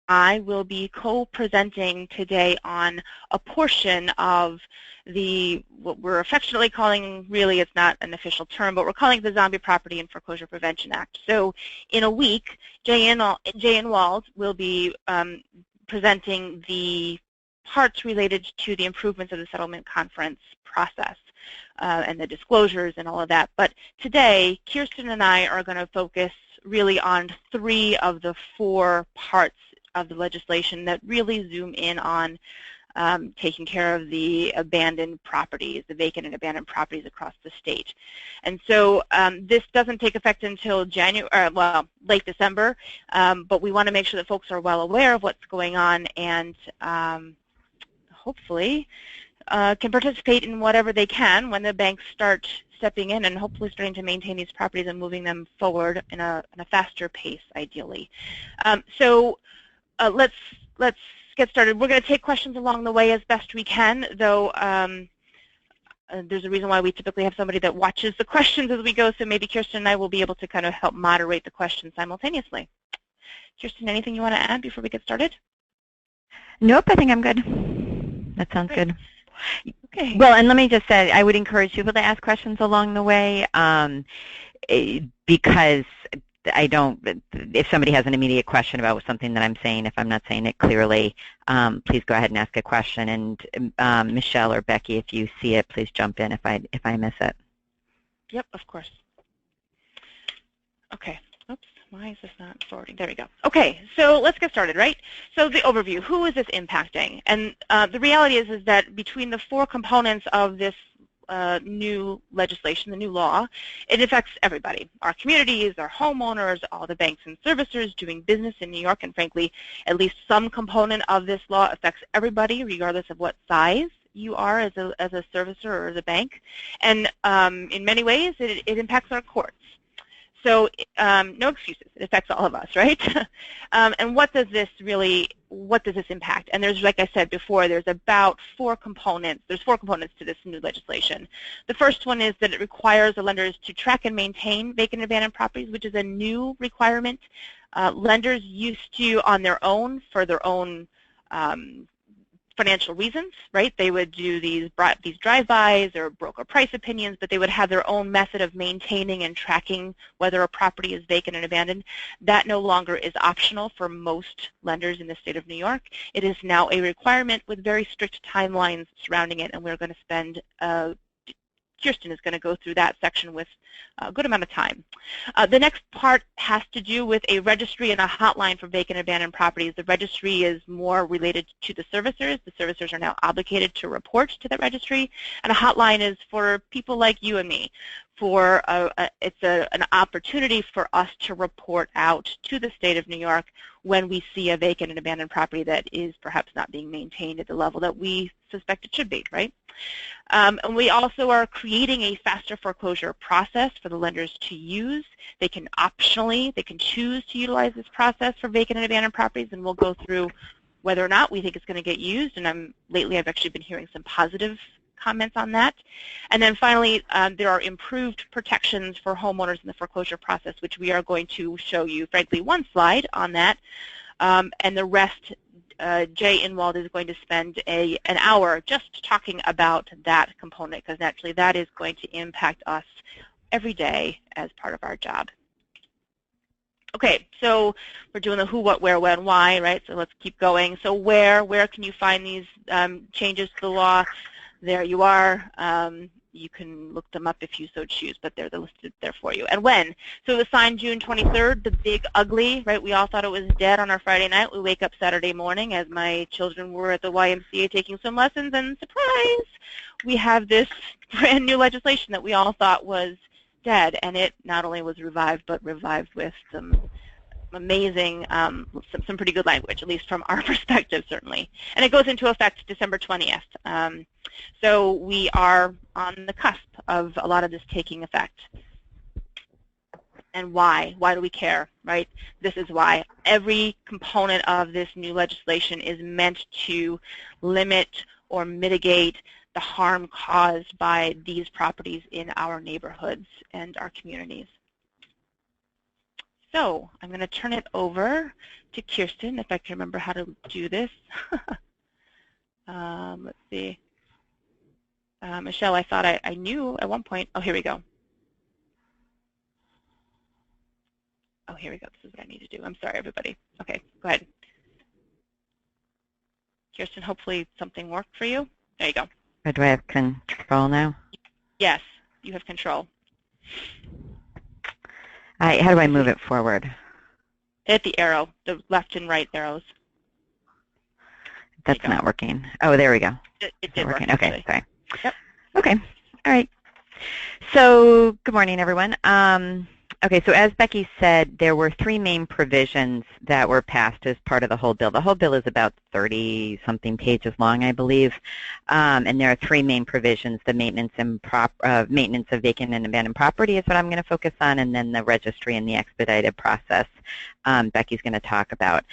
I will be co-presenting today on a portion of what we're affectionately calling, really it's not an official term, but we're calling it the Zombie Property and Foreclosure Prevention Act. So in a week, Jay Wald will be presenting the parts related to the improvements of the settlement conference process and the disclosures and all of that. But today, Kirsten and I are going to focus really on 3 of the 4 parts of the legislation that really zoom in on taking care of the abandoned properties, the vacant and abandoned properties across the state. And so this doesn't take effect until late December, but we want to make sure that folks are well aware of what's going on and hopefully can participate in whatever they can when the banks start stepping in and hopefully starting to maintain these properties and moving them forward in a faster pace, ideally. Let's get started. We're going to take questions along the way as best we can, though there's a reason why we typically have somebody that watches the questions as we go, so maybe Kirsten and I will be able to kind of help moderate the questions simultaneously. Kirsten, anything you want to add before we get started? Nope, I think I'm good. That sounds good. Okay. Well, and let me just say, I would encourage people to ask questions along the way because if somebody has an immediate question about something that I'm saying, if I'm not saying it clearly, please go ahead and ask a question. And Michelle or Becky, if you see it, please jump in if I miss it. Yep, of course. Okay. Oops, why is this not forwarding? There we go. Okay, so let's get started, right? So the overview, who is this impacting? And the reality is that between the 4 components of this new legislation, the new law, it affects everybody, our communities, our homeowners, all the banks and servicers doing business in New York, and frankly, at least some component of this law affects everybody, regardless of what size you are as a servicer or as a bank. And in many ways, it impacts our courts. So no excuses. It affects all of us, right? And what does this impact? And there's, like I said before, there's about 4 components. There's 4 components to this new legislation. The first one is that it requires the lenders to track and maintain vacant and abandoned properties, which is a new requirement. Lenders used to, on their own, for their own financial reasons, right? They would do these drive-bys or broker price opinions, but they would have their own method of maintaining and tracking whether a property is vacant and abandoned. That no longer is optional for most lenders in the state of New York. It is now a requirement with very strict timelines surrounding it, and we're going to spend Kirsten is going to go through that section with a good amount of time. The next part has to do with a registry and a hotline for vacant and abandoned properties. The registry is more related to the servicers. The servicers are now obligated to report to that registry, and a hotline is for people like you and me. It's an opportunity for us to report out to the state of New York when we see a vacant and abandoned property that is perhaps not being maintained at the level that we suspect it should be, right? And we also are creating a faster foreclosure process for the lenders to use. They can choose to utilize this process for vacant and abandoned properties, and we'll go through whether or not we think it's going to get used. And lately I've actually been hearing some positive comments on that. And then finally, there are improved protections for homeowners in the foreclosure process, which we are going to show you, frankly, one slide on that. And the rest, Jay Inwald is going to spend an hour just talking about that component, because naturally that is going to impact us every day as part of our job. Okay, so we're doing the who, what, where, when, why, right? So let's keep going. So where can you find these changes to the law? There you are. You can look them up if you so choose, but they're listed there for you. And when? So it was signed June 23rd, the big ugly, right? We all thought it was dead on our Friday night. We wake up Saturday morning as my children were at the YMCA taking swim lessons, and surprise, we have this brand new legislation that we all thought was dead, and it not only was revived, but revived with some amazing, some pretty good language, at least from our perspective, certainly. And it goes into effect December 20th. So we are on the cusp of a lot of this taking effect. And why? Why do we care, right? This is why. Every component of this new legislation is meant to limit or mitigate the harm caused by these properties in our neighborhoods and our communities. So I'm going to turn it over to Kirsten, if I can remember how to do this. Let's see. Michelle, I thought I knew at one point. Oh, here we go. Oh, here we go. This is what I need to do. I'm sorry, everybody. Okay, go ahead. Kirsten, hopefully something worked for you. There you go. Do I have control now? Yes, you have control. How do I move it forward? Hit the arrow, the left and right arrows. That's not working. Oh, there we go. It did work. Okay, sorry. Yep. Okay, all right. So good morning, everyone. Okay, so as Becky said, there were 3 main provisions that were passed as part of the whole bill. The whole bill is about 30-something pages long, I believe, and there are 3 main provisions: the maintenance of vacant and abandoned property is what I'm going to focus on, and then the registry and the expedited process Becky's going to talk about.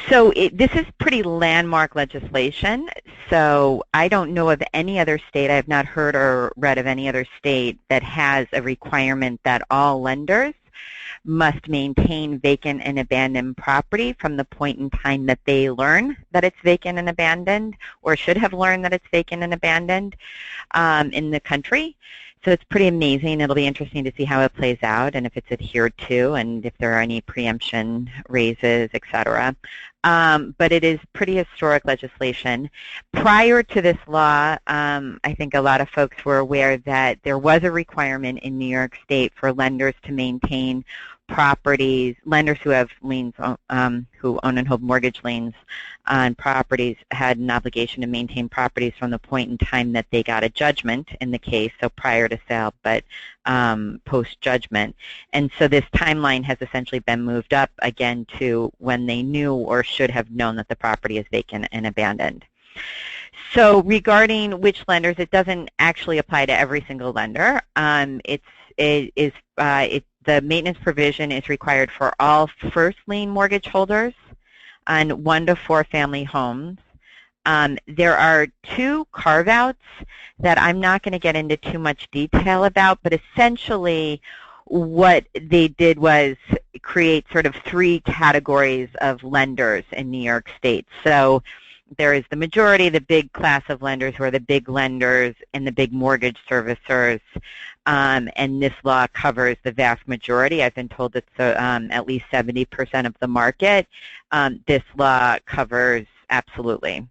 So this is pretty landmark legislation. So I don't know of any other state, I have not heard or read of any other state that has a requirement that all lenders must maintain vacant and abandoned property from the point in time that they learn that it's vacant and abandoned, or should have learned that it's vacant and abandoned in the country. So it's pretty amazing. It'll be interesting to see how it plays out and if it's adhered to and if there are any preemption raises, et cetera. But it is pretty historic legislation. Prior to this law, I think a lot of folks were aware that there was a requirement in New York State for lenders to maintain properties, lenders who have liens, who own and hold mortgage liens on properties had an obligation to maintain properties from the point in time that they got a judgment in the case, so prior to sale, but post-judgment. And so this timeline has essentially been moved up again to when they knew or should have known that the property is vacant and abandoned. So regarding which lenders, it doesn't actually apply to every single lender. The maintenance provision is required for all first lien mortgage holders on 1 to 4 family homes. There are 2 carve-outs that I'm not going to get into too much detail about, but essentially what they did was create sort of 3 categories of lenders in New York State. So there is the majority, the big class of lenders who are the big lenders and the big mortgage servicers, and this law covers the vast majority. I've been told it's at least 70% of the market. This law covers absolutely.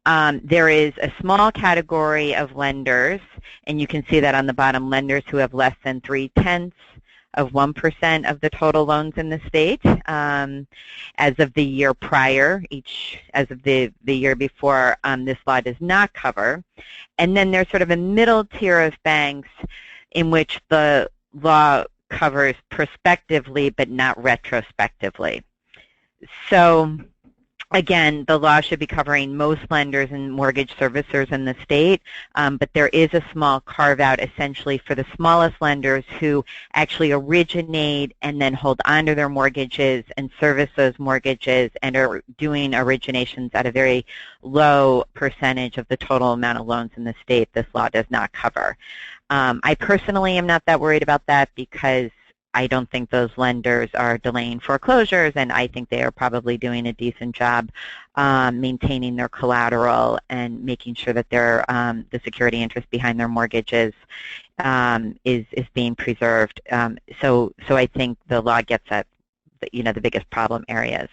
There is a small category of lenders, and you can see that on the bottom, lenders who have less than 0.3% of 1% of the total loans in the state as of the year prior. As of the year before, this law does not cover. And then there's sort of a middle tier of banks in which the law covers prospectively but not retrospectively. So again, the law should be covering most lenders and mortgage servicers in the state, but there is a small carve-out essentially for the smallest lenders who actually originate and then hold onto their mortgages and service those mortgages and are doing originations at a very low percentage of the total amount of loans in the state. This law does not cover. I personally am not that worried about that because I don't think those lenders are delaying foreclosures, and I think they are probably doing a decent job maintaining their collateral and making sure that their the security interest behind their mortgages is being preserved. So I think the law gets at the biggest problem areas.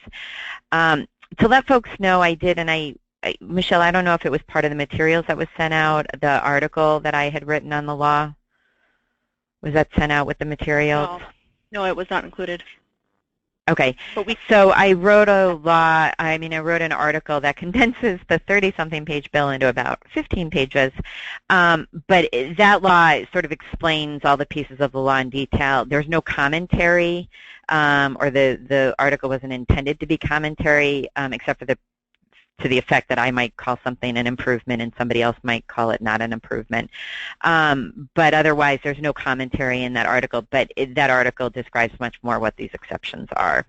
To let folks know, I did, and Michelle, I don't know if it was part of the materials that was sent out, the article that I had written on the law. Was that sent out with the materials? No, it was not included. Okay, so I wrote I wrote an article that condenses the 30-something page bill into about 15 pages, but that law sort of explains all the pieces of the law in detail. There's no commentary, or the article wasn't intended to be commentary, except for to the effect that I might call something an improvement and somebody else might call it not an improvement. But otherwise, there's no commentary in that article, but that article describes much more what these exceptions are.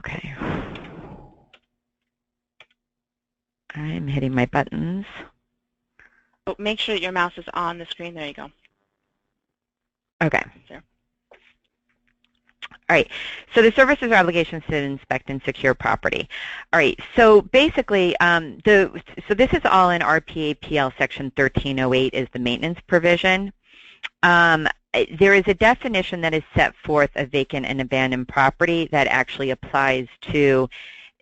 Okay. I'm hitting my buttons. Oh, make sure that your mouse is on the screen. There you go. Okay. Sure. All right, so the servicer's obligations to inspect and secure property. All right, so basically, so this is all in RPAPL section 1308 is the maintenance provision. There is a definition that is set forth of vacant and abandoned property that actually applies to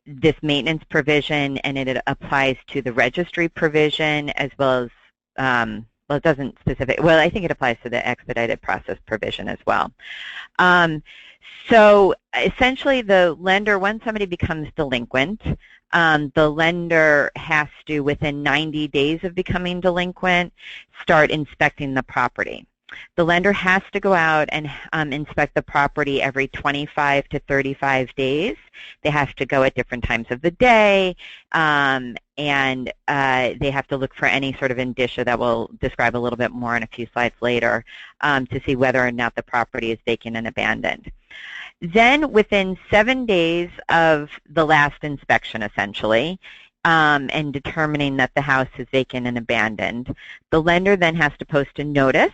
this maintenance provision, and it applies to the registry provision as well as, well, it doesn't specific, well, I think it applies to the expedited process provision as well. So essentially the lender, when somebody becomes delinquent, the lender has to, within 90 days of becoming delinquent, start inspecting the property. The lender has to go out and inspect the property every 25 to 35 days. They have to go at different times of the day, and they have to look for any sort of indicia that we'll describe a little bit more in a few slides later to see whether or not the property is vacant and abandoned. Then within 7 days of the last inspection, essentially, and determining that the house is vacant and abandoned, the lender then has to post a notice,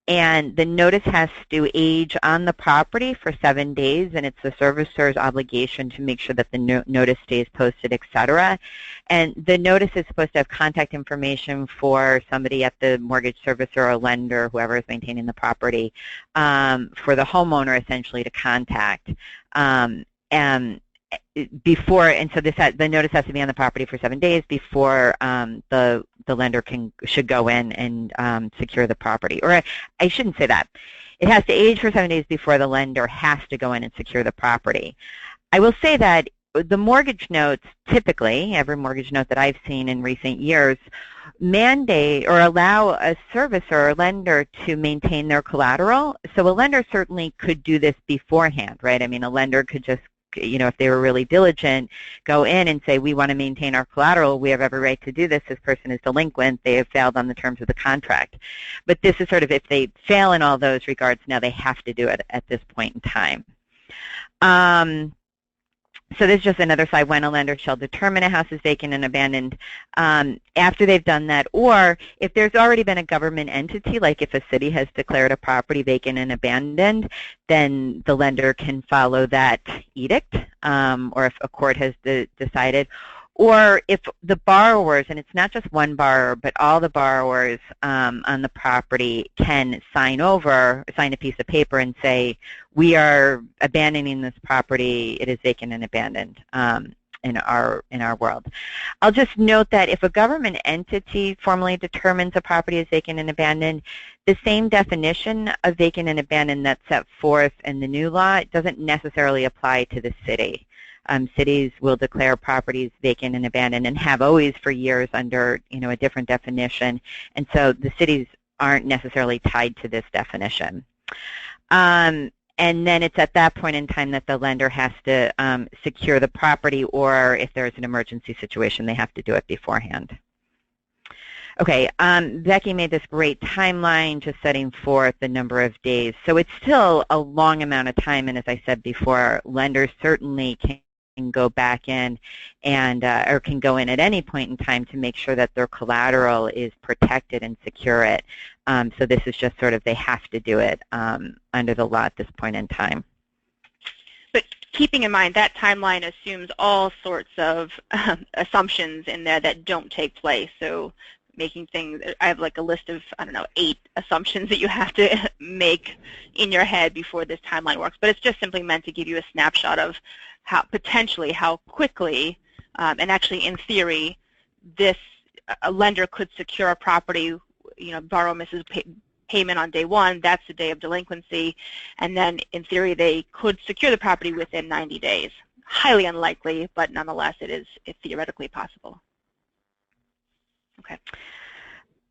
and the notice has to age on the property for 7 days, and it's the servicer's obligation to make sure that the notice stays posted, etc. And the notice is supposed to have contact information for somebody at the mortgage servicer or lender, whoever is maintaining the property, for the homeowner essentially to contact. Before, and so the notice has to be on the property for 7 days before the lender should go in and secure the property. Or I shouldn't say that. It has to age for 7 days before the lender has to go in and secure the property. I will say that the mortgage notes, typically, every mortgage note that I've seen in recent years, mandate or allow a servicer or lender to maintain their collateral. So a lender certainly could do this beforehand, right? I mean, a lender could just, you know, if they were really diligent, go in and say, we want to maintain our collateral. We have every right to do this. This person is delinquent. They have failed on the terms of the contract. But this is sort of, if they fail in all those regards, now they have to do it at this point in time. So this is just another slide. When a lender shall determine a house is vacant and abandoned, after they've done that, or if there's already been a government entity, like if a city has declared a property vacant and abandoned, then the lender can follow that edict, or if a court has decided, or if the borrowers, and it's not just one borrower, but all the borrowers on the property can sign a piece of paper and say, we are abandoning this property, it is vacant and abandoned in our world. I'll just note that if a government entity formally determines a property is vacant and abandoned, the same definition of vacant and abandoned that's set forth in the new law doesn't necessarily apply to the city. Cities will declare properties vacant and abandoned and have always for years under, you know, a different definition, and so the cities aren't necessarily tied to this definition. And then it's at that point in time that the lender has to secure the property, or if there's an emergency situation, they have to do it beforehand. Okay, Becky made this great timeline just setting forth the number of days. So it's still a long amount of time, and as I said before, lenders certainly can go back in and or can go in at any point in time to make sure that their collateral is protected and secure it. So this is just sort of, they have to do it under the law at this point in time. But keeping in mind that timeline assumes all sorts of assumptions in there that don't take place. So making things, I have like a list of, I don't know, 8 assumptions that you have to make in your head before this timeline works. But it's just simply meant to give you a snapshot of how potentially, how quickly, and actually in theory, a lender could secure a property, you know, borrow misses payment on day 1, that's the day of delinquency, and then in theory they could secure the property within 90 days. Highly unlikely, but nonetheless it's theoretically possible. Okay.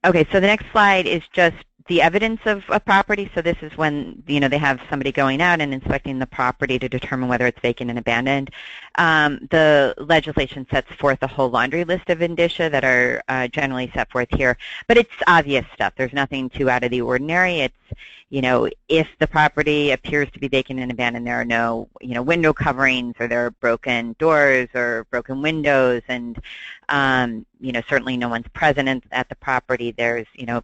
Okay, so the next slide is just the evidence of a property. So this is when, you know, they have somebody going out and inspecting the property to determine whether it's vacant and abandoned. The legislation sets forth a whole laundry list of indicia that are generally set forth here, but it's obvious stuff. There's nothing too out of the ordinary. It's, you know, if the property appears to be vacant and abandoned, there are no, you know, window coverings, or there are broken doors or broken windows, and, you know, certainly no one's present at the property. There's, you know,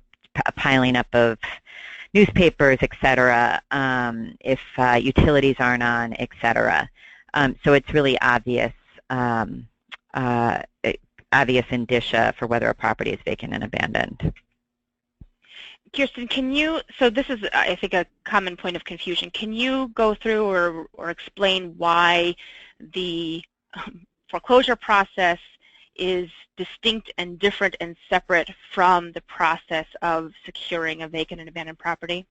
a piling up of newspapers, et cetera, if utilities aren't on, et cetera. So it's really obvious, obvious indicia for whether a property is vacant and abandoned. Kirsten, can you, so this is, I think, a common point of confusion. Can you go through or explain why the foreclosure process is distinct and different and separate from the process of securing a vacant and abandoned property?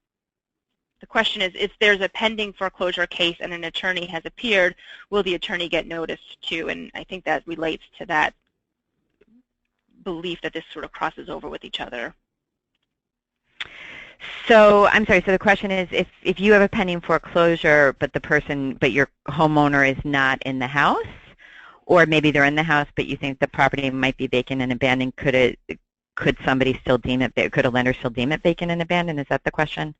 The question is, if there's a pending foreclosure case and an attorney has appeared, will the attorney get notice too? And I think that relates to that belief that this sort of crosses over with each other. So I'm sorry. So the question is, if you have a pending foreclosure, but your homeowner is not in the house, or maybe they're in the house, but you think the property might be vacant and abandoned, could somebody still deem it? Could a lender still deem it vacant and abandoned? Is that the question?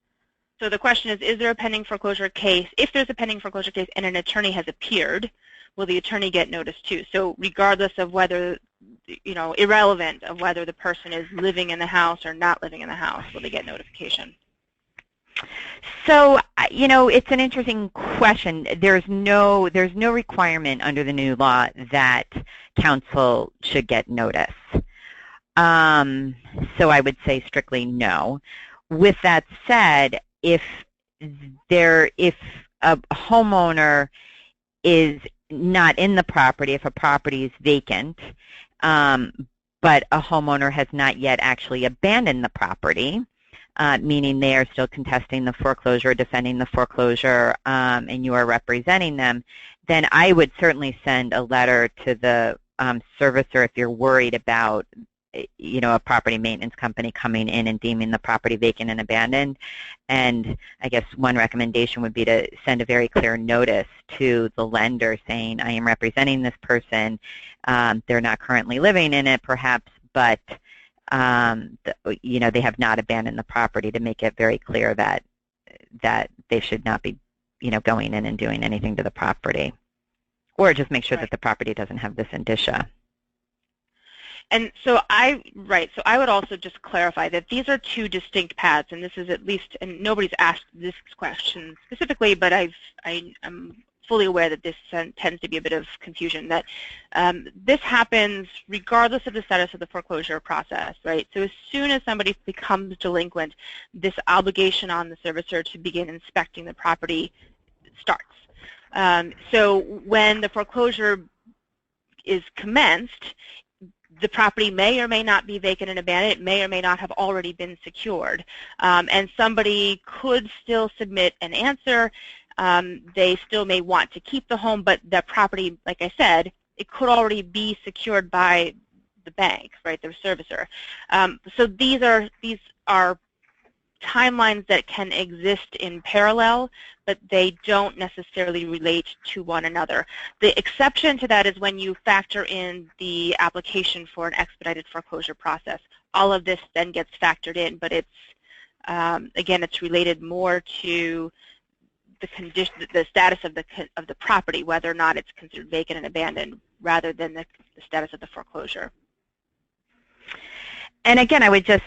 So the question is there a pending foreclosure case? If there's a pending foreclosure case and an attorney has appeared, will the attorney get notice too? So regardless of whether, irrelevant of whether the person is living in the house or not living in the house, will they get notification? So, it's an interesting question. There's no requirement under the new law that counsel should get notice. So I would say strictly no. With that said, if a homeowner is not in the property, if a property is vacant, but a homeowner has not yet actually abandoned the property, meaning they are still contesting the foreclosure, defending the foreclosure, and you are representing them, then I would certainly send a letter to the servicer if you're worried about a property maintenance company coming in and deeming the property vacant and abandoned. And I guess one recommendation would be to send a very clear notice to the lender saying, I am representing this person. They're not currently living in it, perhaps, but they have not abandoned the property, to make it very clear that they should not be, going in and doing anything to the property, or just make sure that the property doesn't have this indicia. And so I would also just clarify that these are two distinct paths, and this is at least, and nobody's asked this question specifically, but I'm fully aware that this tends to be a bit of confusion, that this happens regardless of the status of the foreclosure process, right? So as soon as somebody becomes delinquent, this obligation on the servicer to begin inspecting the property starts. So when the foreclosure is commenced, the property may or may not be vacant and abandoned. It may or may not have already been secured. And somebody could still submit an answer. They still may want to keep the home, but the property, like I said, it could already be secured by the bank, right, the servicer. So these are timelines that can exist in parallel, but they don't necessarily relate to one another. The exception to that is when you factor in the application for an expedited foreclosure process. All of this then gets factored in, but it's, again, it's related more to the condition, the status of the property, whether or not it's considered vacant and abandoned, rather than the status of the foreclosure. And again, I would just,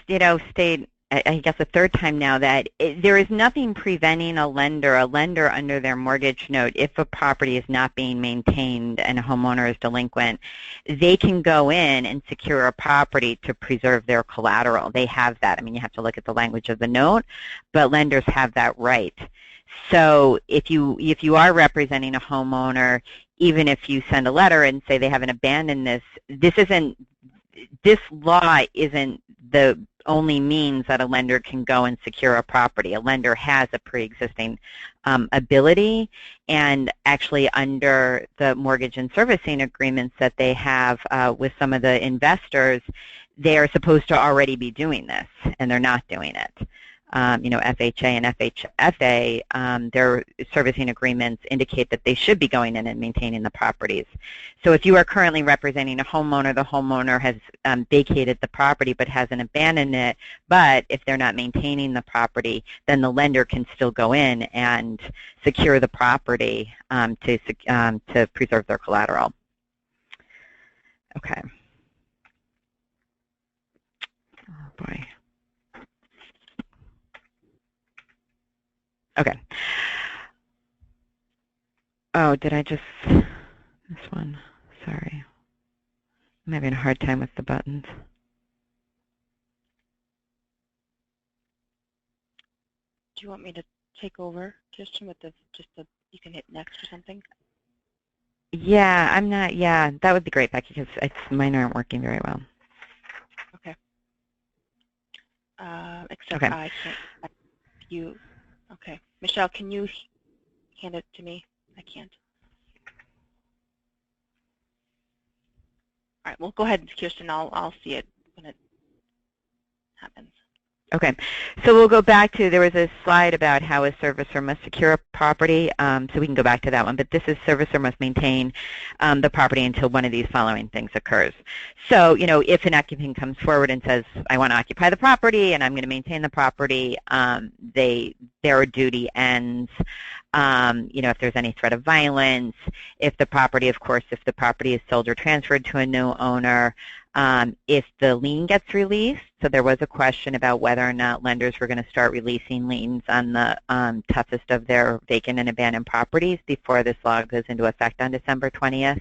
state, I guess a third time now, that there is nothing preventing a lender under their mortgage note, if a property is not being maintained and a homeowner is delinquent, they can go in and secure a property to preserve their collateral. They have that. I mean, you have to look at the language of the note, but lenders have that right. So if you are representing a homeowner, even if you send a letter and say they haven't abandoned this law isn't the only means that a lender can go and secure a property. A lender has a pre-existing ability, and actually under the mortgage and servicing agreements that they have with some of the investors, they are supposed to already be doing this, and they're not doing it. FHA and FHFA, their servicing agreements indicate that they should be going in and maintaining the properties. So if you are currently representing a homeowner, the homeowner has vacated the property but hasn't abandoned it, but if they're not maintaining the property, then the lender can still go in and secure the property to preserve their collateral. Okay. Oh boy. Okay. Oh, did I just, this one, sorry. I'm having a hard time with the buttons. Do you want me to take over, Kirsten, with you can hit next or something? Yeah, I'm not, yeah, that would be great, Becky, because mine aren't working very well. Okay. Except okay. I can't, okay. Michelle, can you hand it to me? I can't. All right, well, go ahead, Kirsten. I'll see it when it happens. Okay, so we'll go back to, there was a slide about how a servicer must secure a property, so we can go back to that one, but this is servicer must maintain the property until one of these following things occurs. So, you know, if an occupant comes forward and says, I want to occupy the property and I'm going to maintain the property, their duty ends. You know, if there's any threat of violence, if the property, of course, if the property is sold or transferred to a new owner, if the lien gets released. So there was a question about whether or not lenders were going to start releasing liens on the toughest of their vacant and abandoned properties before this law goes into effect on December 20th.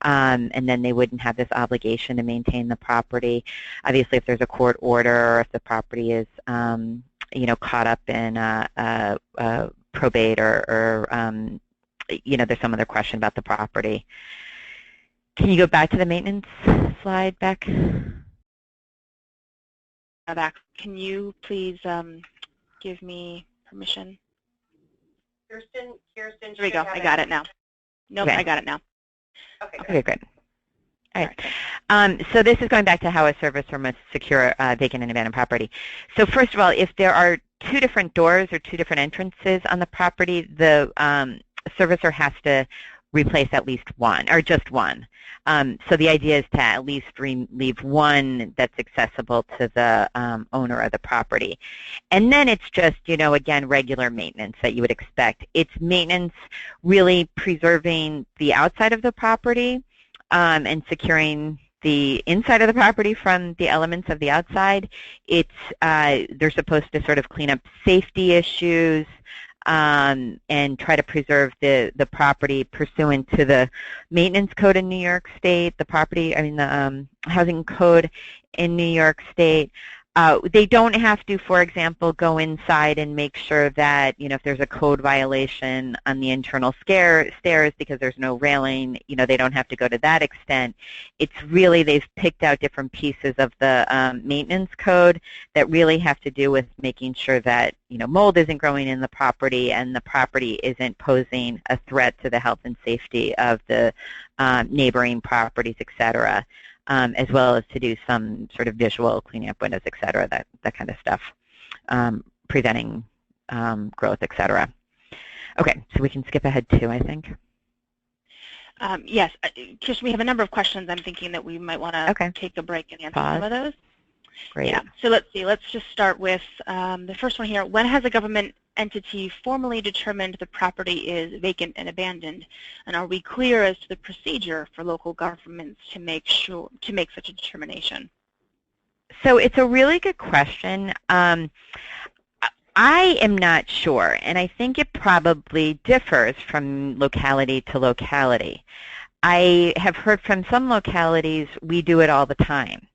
And then they wouldn't have this obligation to maintain the property. Obviously, if there's a court order or if the property is, you know, caught up in probate or you know, there's some other question about the property. Can you go back to the maintenance slide, Beck? Back. Can you please give me permission? Kirsten, there we go. I got it now. Nope, okay. I got it now. Okay, good. All right. So this is going back to how a servicer must secure vacant and abandoned property. So first of all, if there are two different doors or two different entrances on the property, the servicer has to replace at least one, or just one. So the idea is to at least leave one that's accessible to the owner of the property. And then it's just, you know, again, regular maintenance that you would expect. It's maintenance really preserving the outside of the property and securing the inside of the property from the elements of the outside. It's they're supposed to sort of clean up safety issues, and try to preserve the property pursuant to the maintenance code in New York State, the housing code in New York State. They don't have to, for example, go inside and make sure that, you know, if there's a code violation on the internal stairs because there's no railing, you know, they don't have to go to that extent. It's really, they've picked out different pieces of the maintenance code that really have to do with making sure that, you know, mold isn't growing in the property and the property isn't posing a threat to the health and safety of the neighboring properties, et cetera. As well as to do some sort of visual cleaning up windows, et cetera, that kind of stuff, preventing growth, et cetera. Okay, so we can skip ahead too, I think. Yes, Kirsten, we have a number of questions. I'm thinking that we might want to take a break and answer some of those. Great. Yeah, so let's see. Let's just start with the first one here. When has a government entity formally determined the property is vacant and abandoned? And are we clear as to the procedure for local governments to make such a determination? So it's a really good question. I am not sure, and I think it probably differs from locality to locality. I have heard from some localities we do it all the time.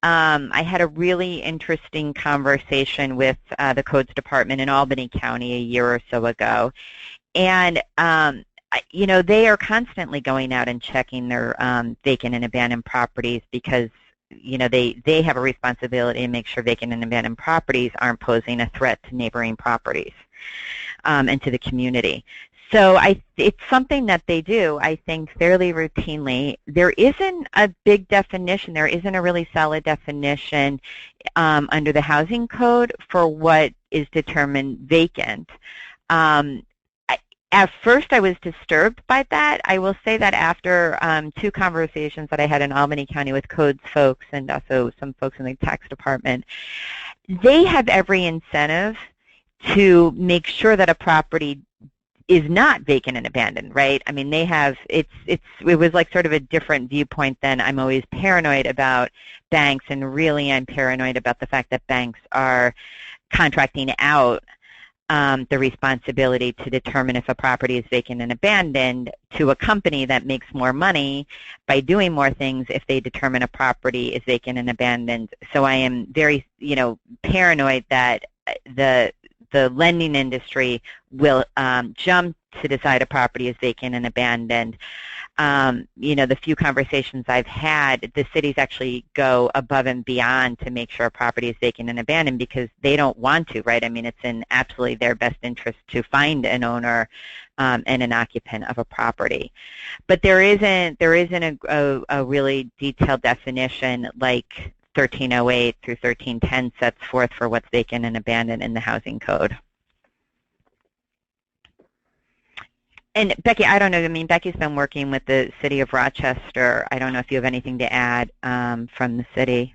I had a really interesting conversation with the Codes Department in Albany County a year or so ago, and you know, they are constantly going out and checking their vacant and abandoned properties because, you know, they have a responsibility to make sure vacant and abandoned properties aren't posing a threat to neighboring properties and to the community. So it's something that they do, I think, fairly routinely. There isn't a big definition. There isn't a really solid definition under the housing code for what is determined vacant. At first, I was disturbed by that. I will say that after two conversations that I had in Albany County with codes folks and also some folks in the tax department, they have every incentive to make sure that a property is not vacant and abandoned, right? I mean, they have, it was like sort of a different viewpoint than I'm always paranoid about banks, and really I'm paranoid about the fact that banks are contracting out the responsibility to determine if a property is vacant and abandoned to a company that makes more money by doing more things if they determine a property is vacant and abandoned. So I am very, paranoid that the lending industry will jump to decide a property is vacant and abandoned. The few conversations I've had, the cities actually go above and beyond to make sure a property is vacant and abandoned because they don't want to, right? I mean, it's in absolutely their best interest to find an owner and an occupant of a property. But there isn't a really detailed definition like 1308 through 1310 sets forth for what's vacant and abandoned in the housing code. And Becky, I don't know, I mean, Becky's been working with the city of Rochester. I don't know if you have anything to add from the city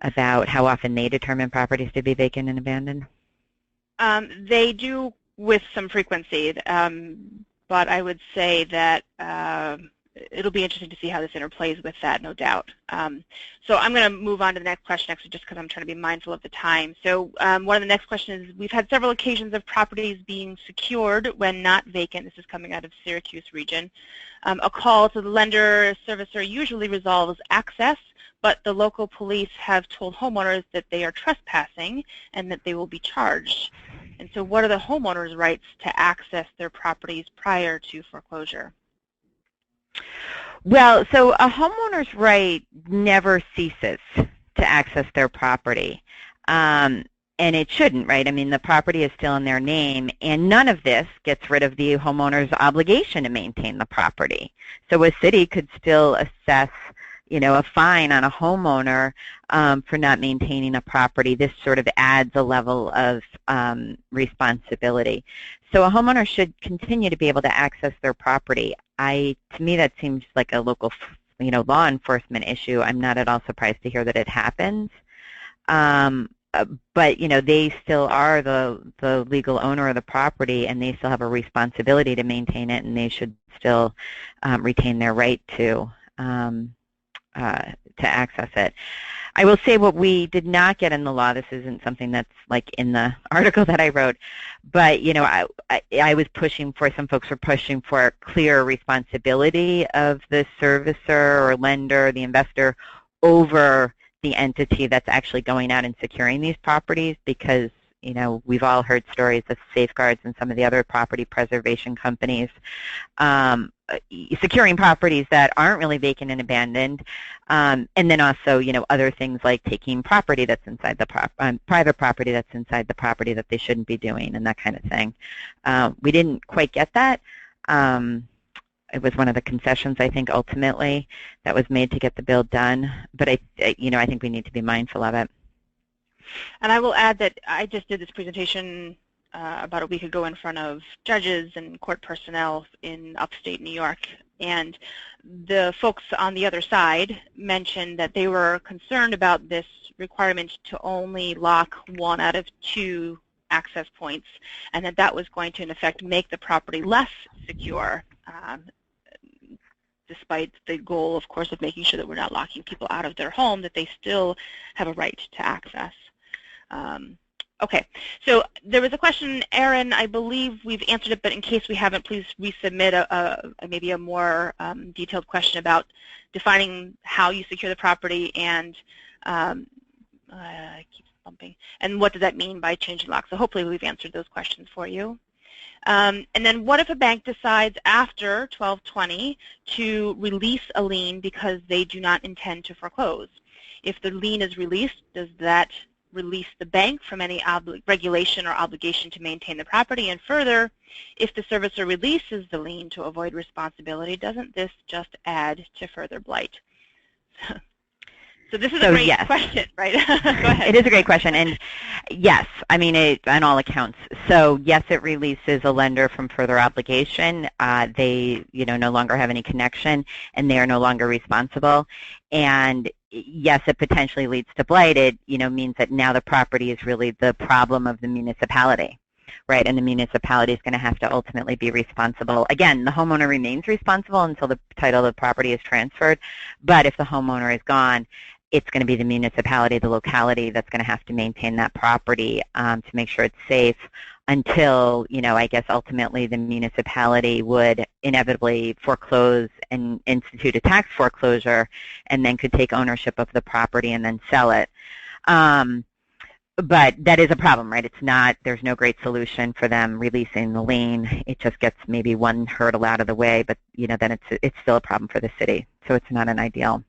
about how often they determine properties to be vacant and abandoned. They do with some frequency, but I would say that it'll be interesting to see how this interplays with that, no doubt. So I'm going to move on to the next question, actually, just because I'm trying to be mindful of the time. So one of the next questions is, we've had several occasions of properties being secured when not vacant. This is coming out of Syracuse region. A call to the lender servicer usually resolves access, but the local police have told homeowners that they are trespassing and that they will be charged. And so what are the homeowners' rights to access their properties prior to foreclosure? Well, so a homeowner's right never ceases to access their property, and it shouldn't, right? I mean, the property is still in their name, and none of this gets rid of the homeowner's obligation to maintain the property. So a city could still assess, a fine on a homeowner for not maintaining a property. This sort of adds a level of responsibility. So a homeowner should continue to be able to access their property. To me, that seems like a local, law enforcement issue. I'm not at all surprised to hear that it happens. But, they still are the legal owner of the property, and they still have a responsibility to maintain it, and they should still retain their right to access it. I will say what we did not get in the law, this isn't something that's like in the article that I wrote, but I was pushing for, some folks were pushing for a clear responsibility of the servicer or lender, the investor, over the entity that's actually going out and securing these properties, because we've all heard stories of Safeguards and some of the other property preservation companies securing properties that aren't really vacant and abandoned, and then also, other things like taking property that's inside the private property that's inside the property that they shouldn't be doing, and that kind of thing. We didn't quite get that. It was one of the concessions, I think, ultimately that was made to get the bill done. But I think we need to be mindful of it. And I will add that I just did this presentation about a week ago in front of judges and court personnel in upstate New York, and the folks on the other side mentioned that they were concerned about this requirement to only lock 1 out of 2 access points, and that was going to, in effect, make the property less secure, despite the goal, of course, of making sure that we're not locking people out of their home, that they still have a right to access. Okay, so there was a question, Aaron, I believe we've answered it, but in case we haven't, please resubmit maybe a more detailed question about defining how you secure the property and I keep bumping, and what does that mean by changing locks. So hopefully we've answered those questions for you. And then what if a bank decides after 12/20 to release a lien because they do not intend to foreclose? If the lien is released, does that release the bank from any regulation or obligation to maintain the property? And further, if the servicer releases the lien to avoid responsibility, doesn't this just add to further blight? So this is a great question, right? Go ahead. It is a great question, and yes, I mean, on all accounts. So yes, it releases a lender from further obligation. They, no longer have any connection, and they are no longer responsible. And yes, it potentially leads to blight. It, means that now the property is really the problem of the municipality, right? And the municipality is going to have to ultimately be responsible. Again, the homeowner remains responsible until the title of the property is transferred, but if the homeowner is gone, it's going to be the municipality, the locality that's going to have to maintain that property to make sure it's safe until, I guess ultimately the municipality would inevitably foreclose and institute a tax foreclosure and then could take ownership of the property and then sell it. But that is a problem, right? It's not, there's no great solution for them releasing the lien. It just gets maybe one hurdle out of the way, but then it's still a problem for the city. So it's not an ideal.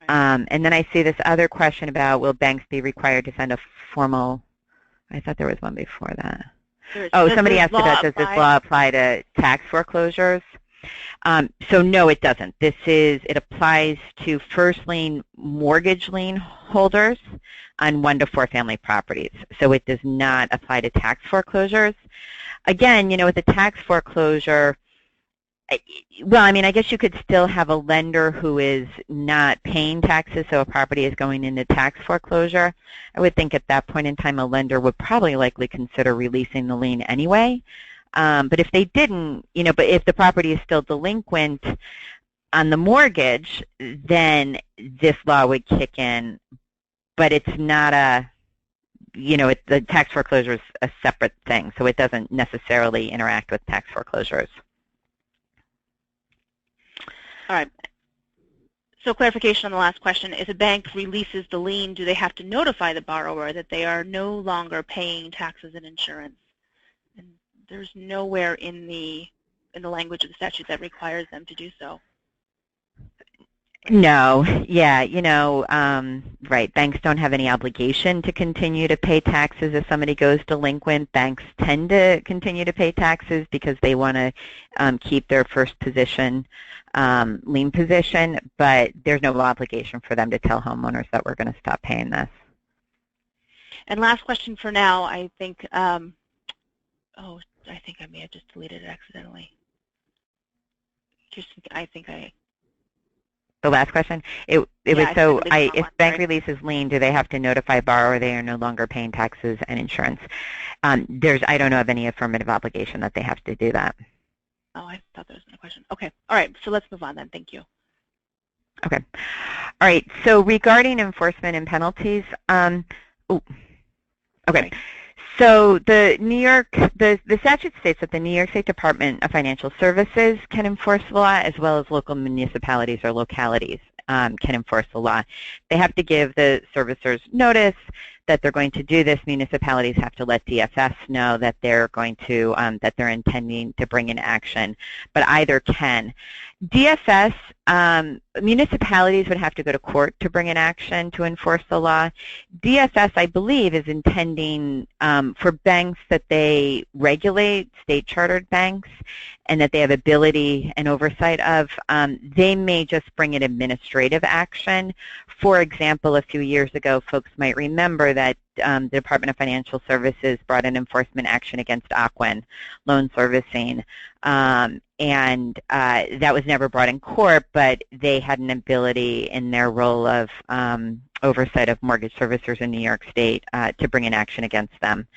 And then I see this other question about, will banks be required to send a formal, I thought there was one before that. Somebody asked about, does this law apply to tax foreclosures? So no, it doesn't. It applies to first lien mortgage lien holders on 1 to 4 family properties. So it does not apply to tax foreclosures. Again, with the tax foreclosure, well, I guess you could still have a lender who is not paying taxes, so a property is going into tax foreclosure. I would think at that point in time a lender would probably likely consider releasing the lien anyway. But if they didn't, but if the property is still delinquent on the mortgage, then this law would kick in. But it's not the tax foreclosure is a separate thing, so it doesn't necessarily interact with tax foreclosures. All right. So clarification on the last question, if a bank releases the lien, do they have to notify the borrower that they are no longer paying taxes and insurance? And there's nowhere in the language of the statute that requires them to do so. No, yeah, right. Banks don't have any obligation to continue to pay taxes if somebody goes delinquent. Banks tend to continue to pay taxes because they want to keep their first position, lien position, but there's no obligation for them to tell homeowners that we're going to stop paying this. And last question for now, I think, I think I may have just deleted it accidentally. The last question, it was if bank releases lien, do they have to notify borrower they are no longer paying taxes and insurance? I don't know of any affirmative obligation that they have to do that. Oh, I thought there was a question. Okay, all right, so let's move on then. Thank you. Okay, all right. So regarding enforcement and penalties, okay. So the statute states that the New York State Department of Financial Services can enforce the law, as well as local municipalities or localities can enforce the law. They have to give the servicers notice that they're going to do this. Municipalities have to let DFS know that they're going to that they're intending to bring in action, but either can. DFS, municipalities would have to go to court to bring an action to enforce the law. DFS, I believe, is intending for banks that they regulate, state-chartered banks, and that they have ability and oversight of, they may just bring an administrative action. For example, a few years ago, folks might remember that the Department of Financial Services brought an enforcement action against Ocwen Loan Servicing, and that was never brought in court, but they had an ability in their role of oversight of mortgage servicers in New York State to bring an action against them.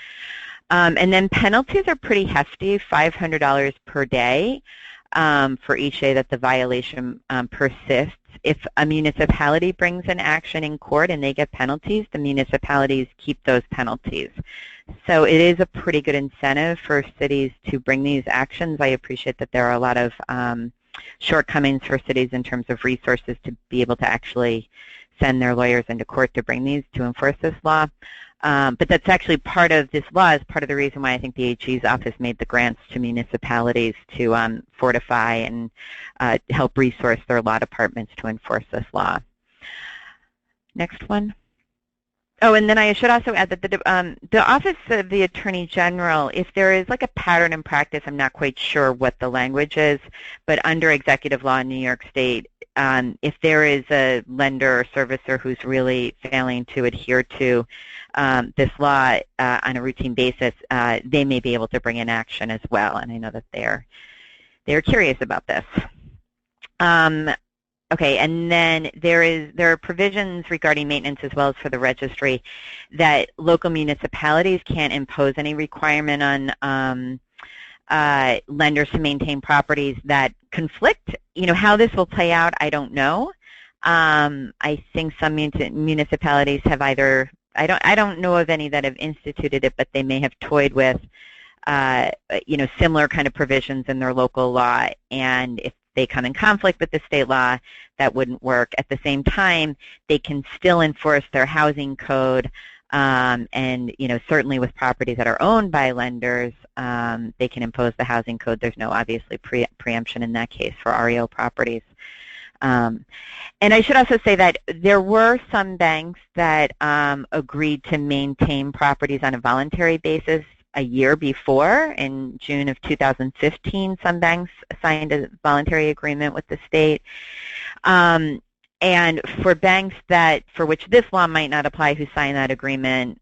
And then penalties are pretty hefty, $500 per day for each day that the violation persists. If a municipality brings an action in court and they get penalties, the municipalities keep those penalties. So it is a pretty good incentive for cities to bring these actions. I appreciate that there are a lot of shortcomings for cities in terms of resources to be able to actually send their lawyers into court to bring these, to enforce this law. But that's actually part of this law, is part of the reason why I think the AG's office made the grants to municipalities to fortify and help resource their law departments to enforce this law. Next one. Oh, and then I should also add that the Office of the Attorney General, if there is like a pattern in practice, I'm not quite sure what the language is, but under executive law in New York State, if there is a lender or servicer who's really failing to adhere to this law on a routine basis, they may be able to bring in action as well, and I know that they're curious about this. Okay, and then there are provisions regarding maintenance as well as for the registry that local municipalities can't impose any requirement on lenders to maintain properties that conflict. You know, how this will play out, I don't know. I think some municipalities have either, I don't know of any that have instituted it, but they may have toyed with, similar kind of provisions in their local law, and if they come in conflict with the state law, that wouldn't work. At the same time, they can still enforce their housing code, and certainly with properties that are owned by lenders, they can impose the housing code. There's no obviously preemption in that case for REO properties. And I should also say that there were some banks that agreed to maintain properties on a voluntary basis a year before. In June of 2015, some banks signed a voluntary agreement with the state. And for banks for which this law might not apply who sign that agreement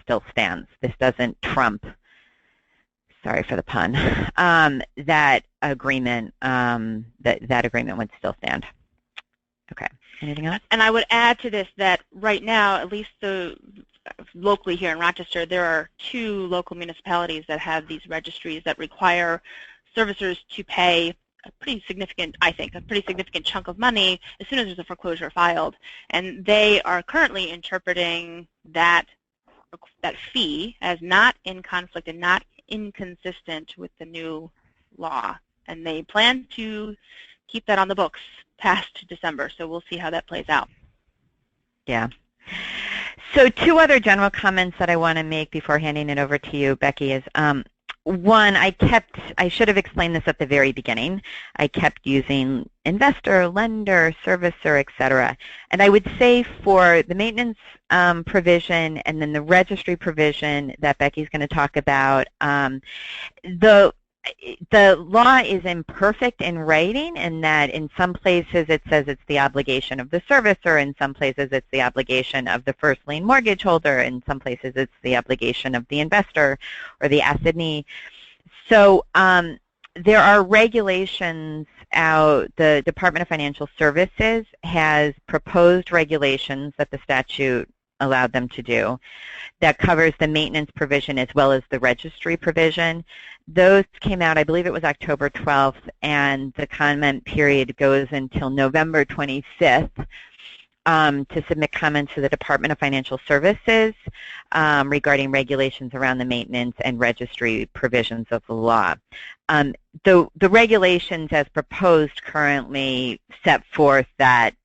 still stands. This doesn't trump, sorry for the pun, that agreement, that agreement would still stand. Okay, anything else? And I would add to this that right now, at least locally here in Rochester, there are 2 local municipalities that have these registries that require servicers to pay a pretty significant, I think, a pretty significant chunk of money as soon as there's a foreclosure filed. And they are currently interpreting that fee as not in conflict and not inconsistent with the new law. And they plan to keep that on the books past December. So we'll see how that plays out. Yeah. So 2 other general comments that I want to make before handing it over to you, Becky, is one, I should have explained this at the very beginning. I kept using investor, lender, servicer, etc. And I would say for the maintenance provision and then the registry provision that Becky's going to talk about, the law is imperfect in writing in that in some places it says it's the obligation of the servicer, in some places it's the obligation of the first lien mortgage holder, in some places it's the obligation of the investor or the assignee. So there are regulations out. The Department of Financial Services has proposed regulations that the statute allowed them to do that covers the maintenance provision as well as the registry provision. Those came out, I believe it was October 12th, and the comment period goes until November 25th to submit comments to the Department of Financial Services regarding regulations around the maintenance and registry provisions of the law. The regulations as proposed currently set forth that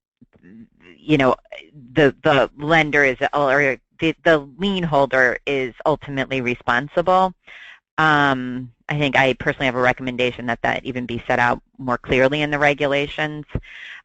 the lender is, or the lien holder is ultimately responsible. I think I personally have a recommendation that even be set out more clearly in the regulations,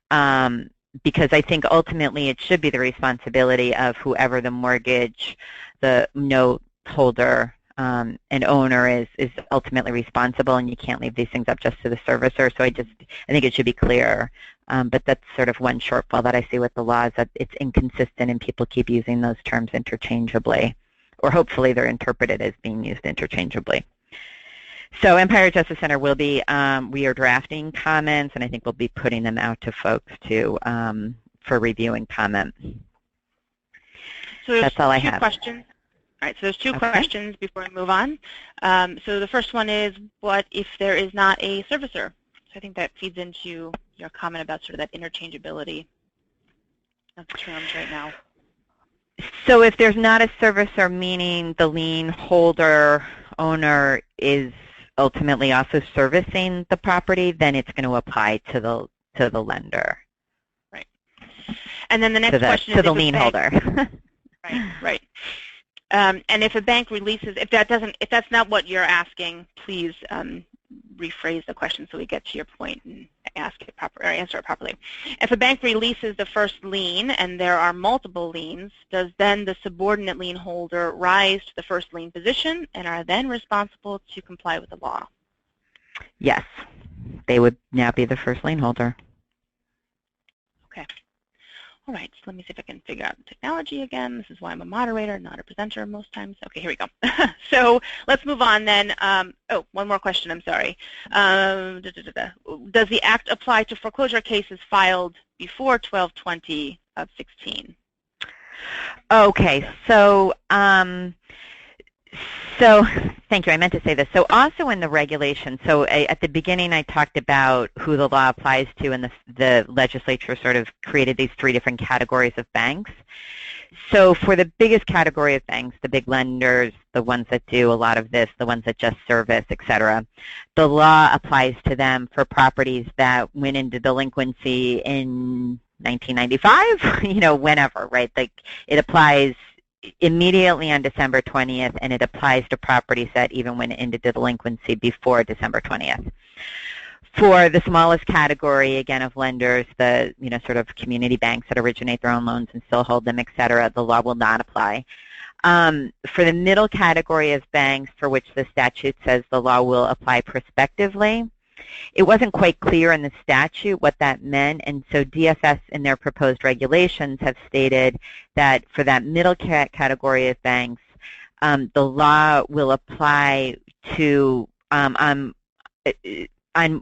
because I think ultimately it should be the responsibility of whoever the mortgage, the note holder, and owner is ultimately responsible, and you can't leave these things up just to the servicer. So I think it should be clear. But that's sort of one shortfall that I see with the law, is that it's inconsistent and people keep using those terms interchangeably, or hopefully they're interpreted as being used interchangeably. So Empire Justice Center will be, we are drafting comments, and I think we'll be putting them out to folks for review and comment. So that's all I have. Questions. All right, so there's 2 questions before we move on. So the first one is, what if there is not a servicer? So I think that feeds into your comment about sort of that interchangeability of terms right now. So if there's not a servicer, meaning the lien holder, owner is ultimately also servicing the property, then it's going to apply to the lender. Right. And then the next question is to the lien holder. Right. And if a bank releases, if that's not what you're asking, please rephrase the question so we get to your point and answer it properly. If a bank releases the first lien and there are multiple liens, does then the subordinate lien holder rise to the first lien position and are then responsible to comply with the law? Yes, they would now be the first lien holder. Okay. All right, so let me see if I can figure out the technology again. This is why I'm a moderator, not a presenter most times. Okay, here we go. So let's move on then. Oh, one more question, I'm sorry. Does the Act apply to foreclosure cases filed before 12/20 of 16? Okay, so So, thank you. I meant to say this. So also in the regulation, so at the beginning I talked about who the law applies to, and the legislature sort of created these three different categories of banks. So for the biggest category of banks, the big lenders, the ones that do a lot of this, the ones that just service, et cetera, the law applies to them for properties that went into delinquency in 1995, whenever, right? Like it applies immediately on December 20th, and it applies to properties that even went into delinquency before December 20th. For the smallest category, again, of lenders, the sort of community banks that originate their own loans and still hold them, et cetera, the law will not apply. For the middle category of banks, for which the statute says the law will apply prospectively, it wasn't quite clear in the statute what that meant, and so DFS in their proposed regulations have stated that for that middle category of banks, the law will apply to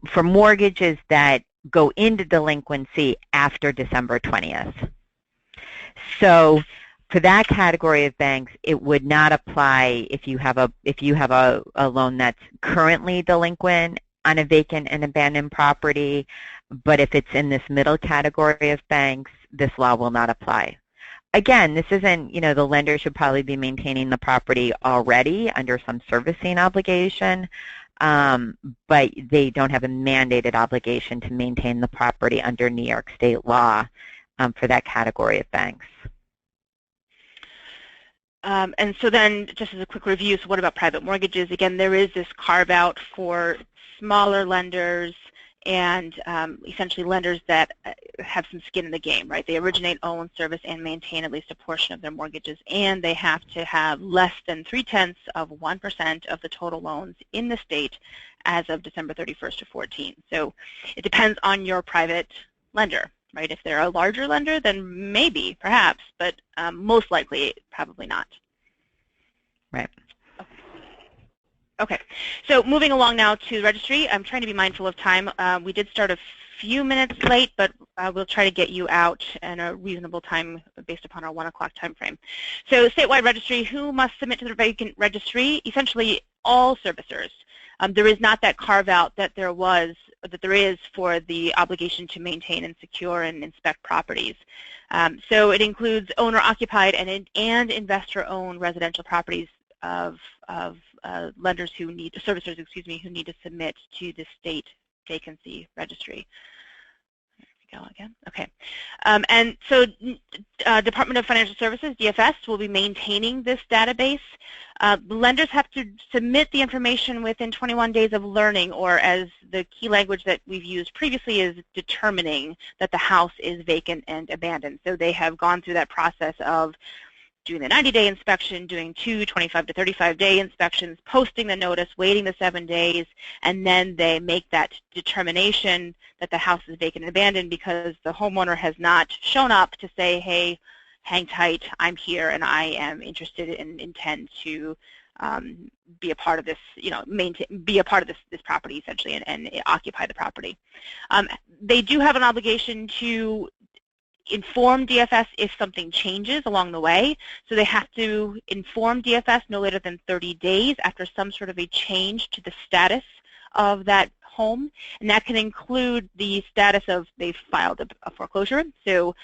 for mortgages that go into delinquency after December 20th. So for that category of banks, it would not apply if you have a loan that's currently delinquent on a vacant and abandoned property, but if it's in this middle category of banks, this law will not apply. Again, this isn't, the lender should probably be maintaining the property already under some servicing obligation, but they don't have a mandated obligation to maintain the property under New York State law for that category of banks. And so then, just as a quick review, so what about private mortgages? Again, there is this carve-out for smaller lenders and essentially lenders that have some skin in the game, right? They originate, own, service, and maintain at least a portion of their mortgages, and they have to have less than 0.3% of the total loans in the state as of December 31st of 14. So it depends on your private lender, right? If they're a larger lender, then maybe, perhaps, but most likely, probably not. Right. Okay, so moving along now to the registry. I'm trying to be mindful of time. We did start a few minutes late, but we'll try to get you out in a reasonable time based upon our 1 o'clock time frame. So statewide registry, who must submit to the vacant registry? Essentially all servicers. There is not that carve-out that there is for the obligation to maintain and secure and inspect properties. So it includes owner-occupied and investor-owned residential properties of lenders who need, servicers, who need to submit to the State Vacancy Registry. There we go again. Okay. And so Department of Financial Services, DFS, will be maintaining this database. Lenders have to submit the information within 21 days of learning, or as the key language that we've used previously is determining that the house is vacant and abandoned. So they have gone through that process of doing the 90-day inspection, doing 2 25 to 35-day inspections, posting the notice, waiting the 7 days, and then they make that determination that the house is vacant and abandoned because the homeowner has not shown up to say, hey, hang tight, I'm here and I am interested and intend to be a part of this, be a part of this property essentially and occupy the property. They do have an obligation to inform DFS if something changes along the way. So they have to inform DFS no later than 30 days after some sort of a change to the status of that home. And that can include the status of they've filed a foreclosure. So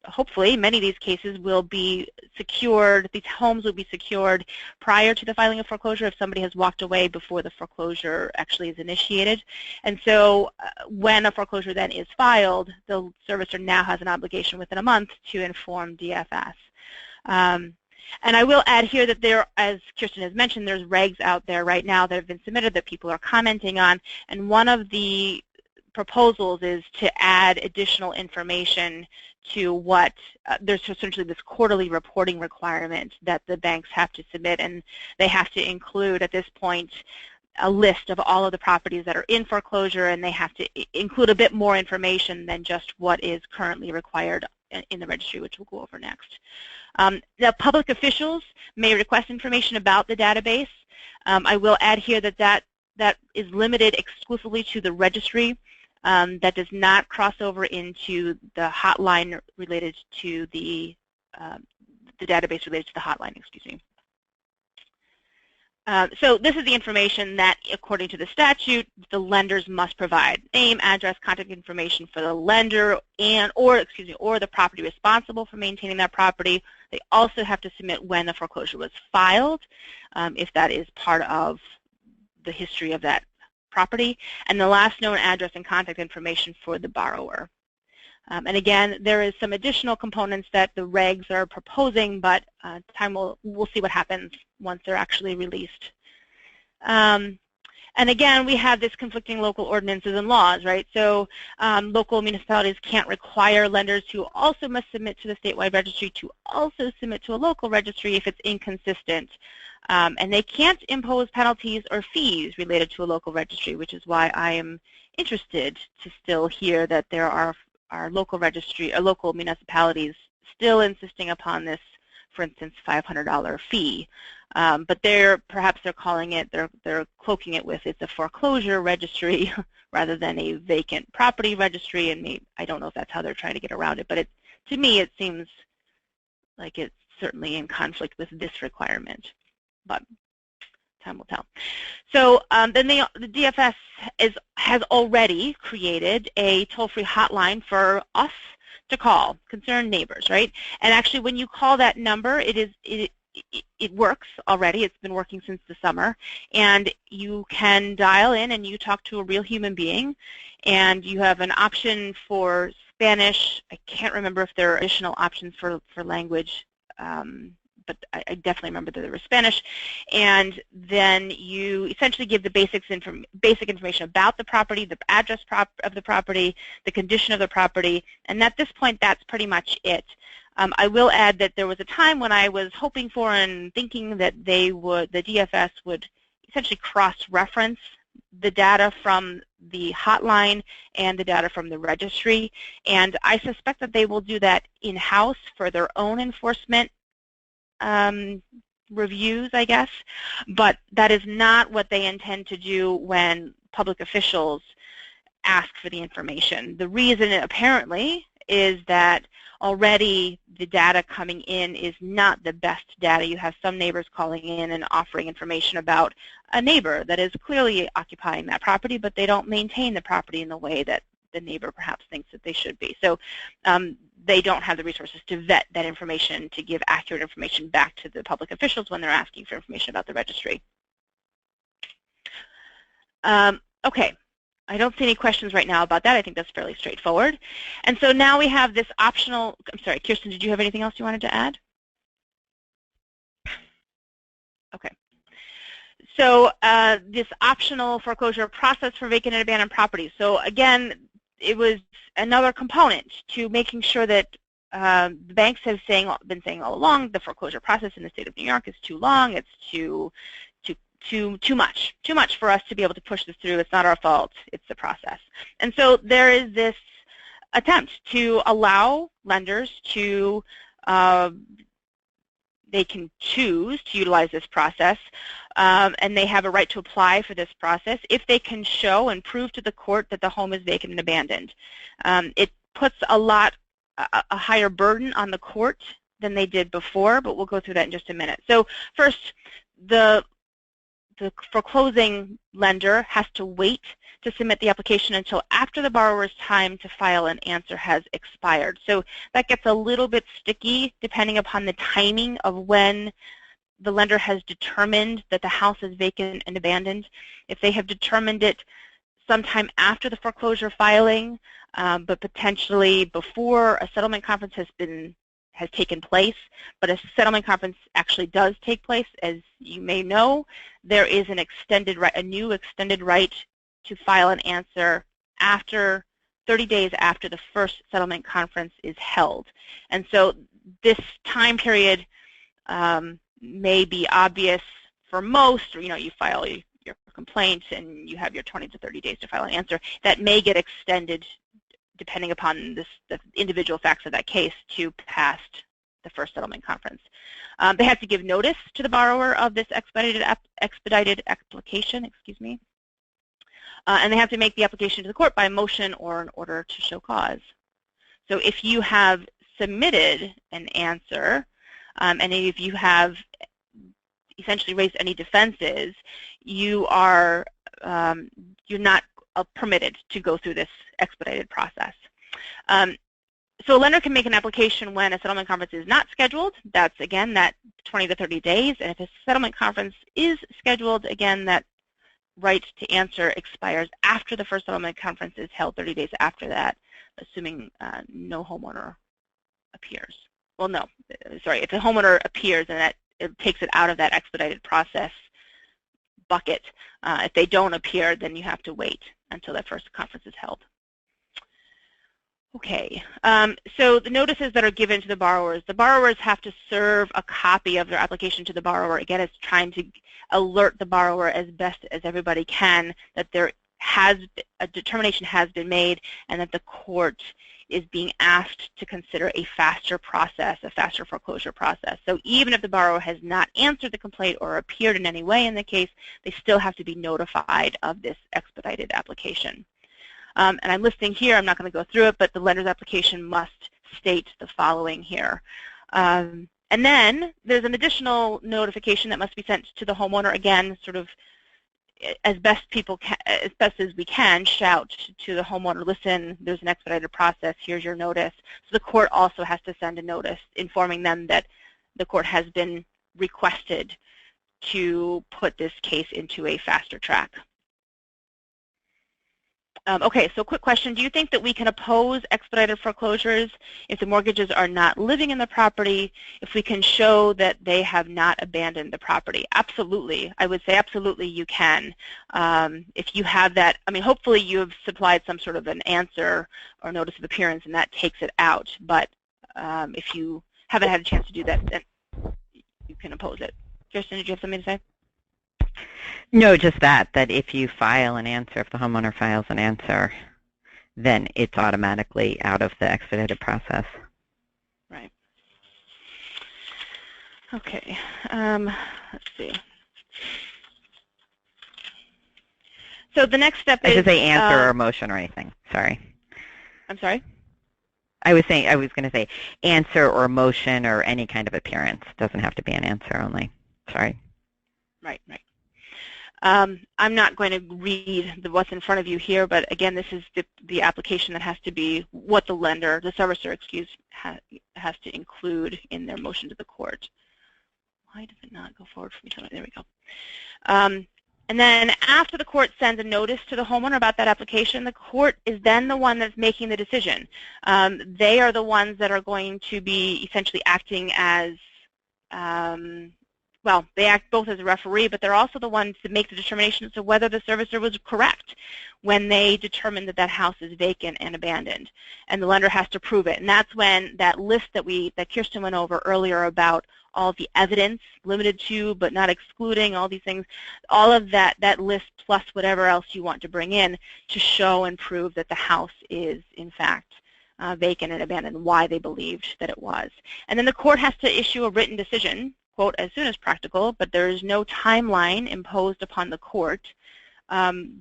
hopefully many of these cases will be secured, these homes will be secured prior to the filing of foreclosure if somebody has walked away before the foreclosure actually is initiated. And so when a foreclosure then is filed, the servicer now has an obligation within a month to inform DFS. And I will add here that there, as Kirsten has mentioned, there's regs out there right now that have been submitted that people are commenting on, and one of the proposals is to add additional information to what there's essentially this quarterly reporting requirement that the banks have to submit, and they have to include at this point a list of all of the properties that are in foreclosure, and they have to include a bit more information than just what is currently required in the registry, which we'll go over next. Now, public officials may request information about the database. I will add here that is limited exclusively to the registry. That does not cross over into the hotline related to the database related to the hotline, excuse me. So this is the information that, according to the statute, the lenders must provide: name, address, contact information for the lender or the property responsible for maintaining that property. They also have to submit when the foreclosure was filed, if that is part of the history of that property, and the last known address and contact information for the borrower. And again, there is some additional components that the regs are proposing, but we'll see what happens once they're actually released. And again, we have this conflicting local ordinances and laws, right? So local municipalities can't require lenders who also must submit to the statewide registry to also submit to a local registry if it's inconsistent. And they can't impose penalties or fees related to a local registry, which is why I am interested to still hear that there are local registry or local municipalities still insisting upon this, for instance, $500 fee. But perhaps they're calling it, they're cloaking it with it's a foreclosure registry rather than a vacant property registry, and I don't know if that's how they're trying to get around it, but to me it seems like it's certainly in conflict with this requirement, but time will tell. So then the DFS has already created a toll-free hotline for us to call, concerned neighbors, right? And actually, when you call that number, it works already. It's been working since the summer, and you can dial in and you talk to a real human being, and you have an option for Spanish. I can't remember if there are additional options for language. But I definitely remember that there was Spanish, and then you essentially give the basic information about the property, the address of the property, the condition of the property, and at this point, that's pretty much it. I will add that there was a time when I was hoping for and thinking that the DFS would essentially cross-reference the data from the hotline and the data from the registry, and I suspect that they will do that in-house for their own enforcement reviews, I guess, but that is not what they intend to do when public officials ask for the information. The reason, apparently, is that already the data coming in is not the best data. You have some neighbors calling in and offering information about a neighbor that is clearly occupying that property, but they don't maintain the property in the way that the neighbor perhaps thinks that they should be. So they don't have the resources to vet that information, to give accurate information back to the public officials when they're asking for information about the registry. Okay, I don't see any questions right now about that. I think that's fairly straightforward. And so now we have this optional, I'm sorry, Kirsten, did you have anything else you wanted to add? Okay. So this optional foreclosure process for vacant and abandoned properties. So again, it was another component to making sure that the banks have been saying all along the foreclosure process in the state of New York is too long. It's too much for us to be able to push this through. It's not our fault. It's the process. And so there is this attempt to allow lenders to they can choose to utilize this process, and they have a right to apply for this process if they can show and prove to the court that the home is vacant and abandoned. It puts a higher burden on the court than they did before, but we'll go through that in just a minute. So first, the foreclosing lender has to wait to submit the application until after the borrower's time to file an answer has expired. So that gets a little bit sticky depending upon the timing of when the lender has determined that the house is vacant and abandoned. If they have determined it sometime after the foreclosure filing, but potentially before a settlement conference has taken place, but a settlement conference actually does take place, as you may know, there is a new extended right to file an answer after 30 days after the first settlement conference is held. And so this time period may be obvious for most, or you file your complaint and you have your 20 to 30 days to file an answer. That may get extended depending upon the individual facts of that case to past the first settlement conference. They have to give notice to the borrower of this expedited application, excuse me, and they have to make the application to the court by motion or an order to show cause. So if you have submitted an answer, and if you have essentially raised any defenses, you're not permitted to go through this expedited process. So a lender can make an application when a settlement conference is not scheduled. That's, again, that 20 to 30 days. And if a settlement conference is scheduled, again, that right to answer expires after the first settlement conference is held, 30 days after that, assuming no homeowner appears. Well, no, sorry, if the homeowner appears, and that it takes it out of that expedited process bucket. If they don't appear, then you have to wait until that first conference is held. Okay, so the notices that are given to the borrowers have to serve a copy of their application to the borrower. Again, it's trying to alert the borrower as best as everybody can that a determination has been made and that the court is being asked to consider a faster process, a faster foreclosure process. So even if the borrower has not answered the complaint or appeared in any way in the case, they still have to be notified of this expedited application. And I'm listing here, I'm not going to go through it, but the lender's application must state the following here. And then there's an additional notification that must be sent to the homeowner, again, sort of as best as we can, shout to the homeowner, listen, there's an expedited process, here's your notice. So the court also has to send a notice informing them that the court has been requested to put this case into a faster track. Okay, so quick question. Do you think that we can oppose expedited foreclosures if the mortgages are not living in the property, if we can show that they have not abandoned the property? Absolutely. I would say absolutely you can. If you have that, I mean, hopefully you have supplied some sort of an answer or notice of appearance and that takes it out. But if you haven't had a chance to do that, then you can oppose it. Kirsten, did you have something to say? No, just that if you file an answer, if the homeowner files an answer, then it's automatically out of the expedited process. Right. Okay. Let's see. So the next step is... I should say answer or motion or anything. Sorry. I'm sorry? I was going to say answer or motion or any kind of appearance. Doesn't have to be an answer only. Sorry. Right, right. I'm not going to read what's in front of you here, but again, this is the application that has to be what the lender, the servicer, has to include in their motion to the court. Why does it not go forward for me? There we go. And then after the court sends a notice to the homeowner about that application, the court is then the one that's making the decision. They are the ones that are going to be essentially acting as well, they act both as a referee, but they're also the ones to make the determination as to whether the servicer was correct when they determined that that house is vacant and abandoned. And the lender has to prove it. And that's when that list that Kirsten went over earlier about all the evidence, limited to but not excluding, all these things, all of that list plus whatever else you want to bring in to show and prove that the house is, in fact, vacant and abandoned, why they believed that it was. And then the court has to issue a written decision, quote, as soon as practical, but there is no timeline imposed upon the court,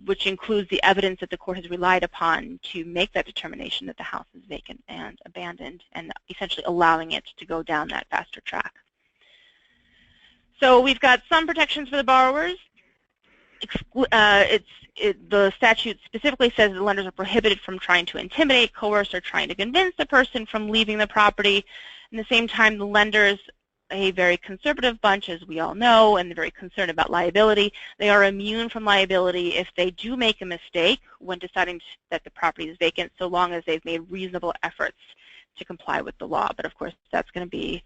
which includes the evidence that the court has relied upon to make that determination that the house is vacant and abandoned, and essentially allowing it to go down that faster track. So we've got some protections for the borrowers. The statute specifically says the lenders are prohibited from trying to intimidate, coerce, or trying to convince the person from leaving the property. At the same time, the lenders, a very conservative bunch, as we all know, and they're very concerned about liability. They are immune from liability if they do make a mistake when deciding that the property is vacant, so long as they've made reasonable efforts to comply with the law. But of course, that's going to be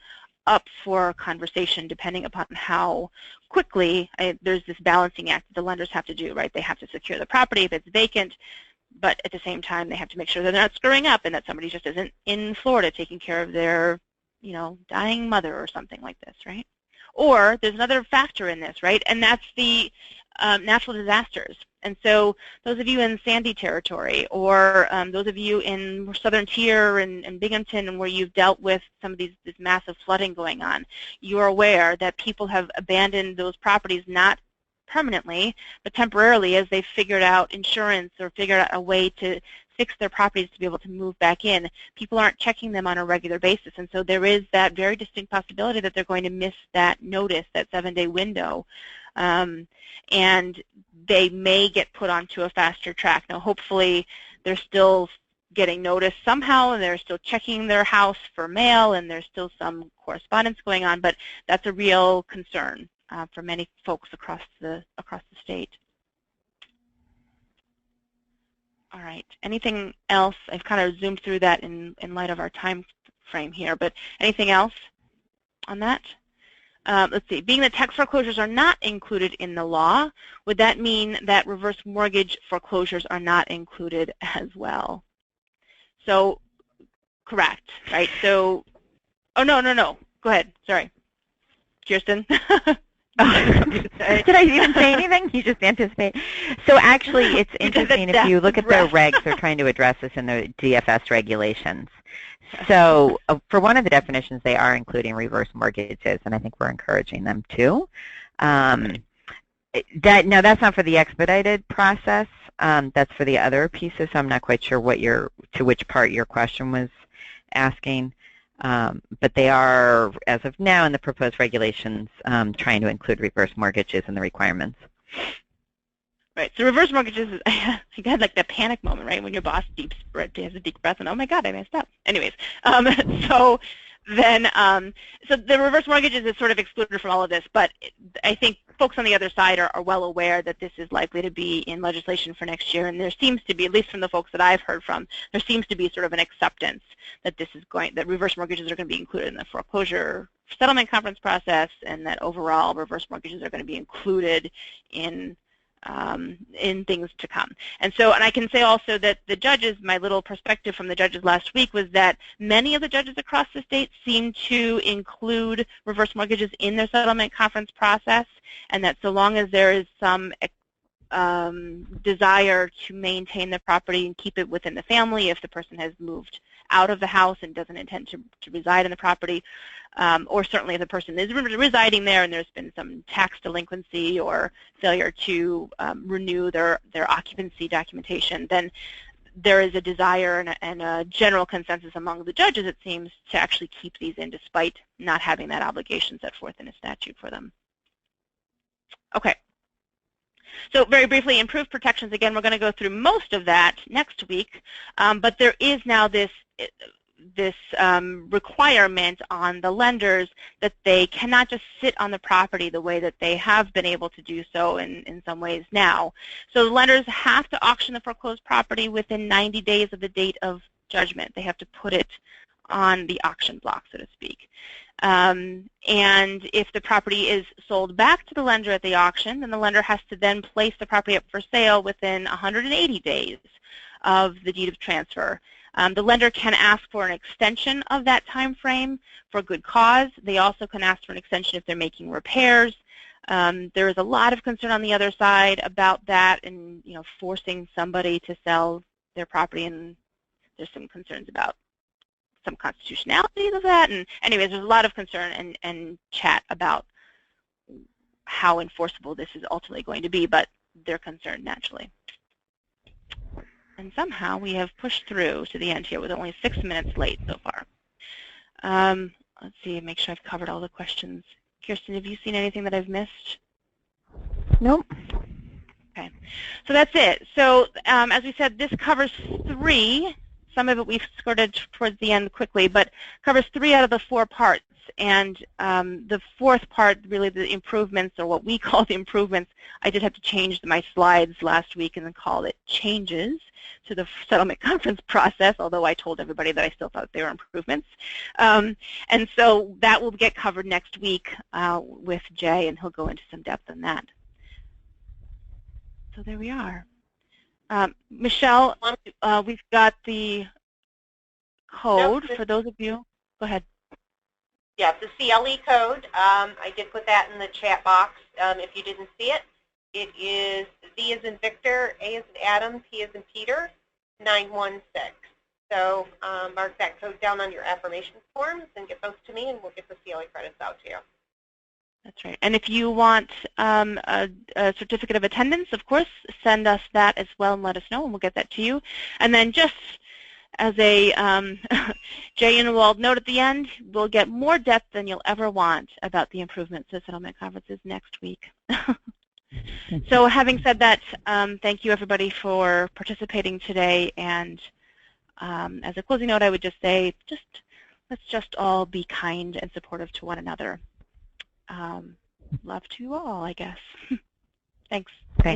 up for conversation depending upon how quickly there's this balancing act that the lenders have to do, right? They have to secure the property if it's vacant, but at the same time, they have to make sure that they're not screwing up and that somebody just isn't in Florida taking care of their dying mother or something like this, right? Or there's another factor in this, right? And that's the natural disasters. And so those of you in Sandy territory, or those of you in Southern Tier and Binghamton, and where you've dealt with some of this massive flooding going on, you're aware that people have abandoned those properties not permanently, but temporarily as they've figured out insurance or figured out a way to fix their properties to be able to move back in. People aren't checking them on a regular basis, and so there is that very distinct possibility that they're going to miss that notice, that 7-day window, and they may get put onto a faster track. Now, hopefully, they're still getting notice somehow, and they're still checking their house for mail, and there's still some correspondence going on, but that's a real concern for many folks across the state. All right, anything else? I've kind of zoomed through that in light of our time frame here, but anything else on that? Let's see, being that tax foreclosures are not included in the law, would that mean that reverse mortgage foreclosures are not included as well? So, correct, right? So, oh, no. Go ahead. Sorry. Kirsten? Did I even say anything? You just anticipate. So actually, it's interesting if you look at their regs, they're trying to address this in the DFS regulations. So for one of the definitions, they are including reverse mortgages, and I think we're encouraging them to. Now, that's not for the expedited process. That's for the other pieces, so I'm not quite sure to which part your question was asking. But they are, as of now, in the proposed regulations, trying to include reverse mortgages in the requirements. Right. So reverse mortgages, you had like that panic moment, right, when your boss has a deep breath and, oh my God, I messed up. Anyways, so the reverse mortgages is sort of excluded from all of this, but I think folks on the other side are well aware that this is likely to be in legislation for next year, and there seems to be, at least from the folks that I've heard from, there seems to be sort of an acceptance that that reverse mortgages are going to be included in the foreclosure settlement conference process, and that overall reverse mortgages are going to be included in things to come. And I can say also that the judges, my little perspective from the judges last week was that many of the judges across the state seem to include reverse mortgages in their settlement conference process, and that so long as there is some desire to maintain the property and keep it within the family, if the person has moved out of the house and doesn't intend to reside in the property, or certainly if the person is residing there and there's been some tax delinquency or failure to renew their occupancy documentation, then there is a desire and a general consensus among the judges, it seems, to actually keep these in despite not having that obligation set forth in a statute for them. Okay. So very briefly, improved protections. Again, we're going to go through most of that next week, but there is now this requirement on the lenders that they cannot just sit on the property the way that they have been able to do so in some ways now. So the lenders have to auction the foreclosed property within 90 days of the date of judgment. They have to put it on the auction block, so to speak. And if the property is sold back to the lender at the auction, then the lender has to then place the property up for sale within 180 days of the deed of transfer. The lender can ask for an extension of that time frame for good cause. They also can ask for an extension if they're making repairs. There is a lot of concern on the other side about that and forcing somebody to sell their property, and there's some concerns about some constitutionality of that. And anyways, there's a lot of concern and chat about how enforceable this is ultimately going to be, but they're concerned naturally. And somehow we have pushed through to the end here with only 6 minutes late so far. Let's see, make sure I've covered all the questions. Kirsten, have you seen anything that I've missed? Nope. Okay, so that's it. So as we said, this covers 3. Some of it we've skirted towards the end quickly, but covers 3 out of the 4 parts. And the 4th part, really the improvements, or what we call the improvements, I did have to change my slides last week and then call it changes to the settlement conference process, although I told everybody that I still thought they were improvements. And so that will get covered next week with Jay, and he'll go into some depth on that. So there we are. Michelle, we've got the code for those of you. Go ahead. Yeah, the CLE code. I did put that in the chat box. If you didn't see it, it is V as in Victor, A as in Adam, P as in Peter, 916. So mark that code down on your affirmation forms and get those to me, and we'll get the CLE credits out to you. That's right. And if you want a certificate of attendance, of course, send us that as well and let us know, and we'll get that to you. And then just as a Jay Inwald note at the end, we'll get more depth than you'll ever want about the improvements to settlement conferences next week. So having said that, thank you everybody for participating today. And as a closing note, I would just say, let's just all be kind and supportive to one another. Love to you all, I guess. Thanks.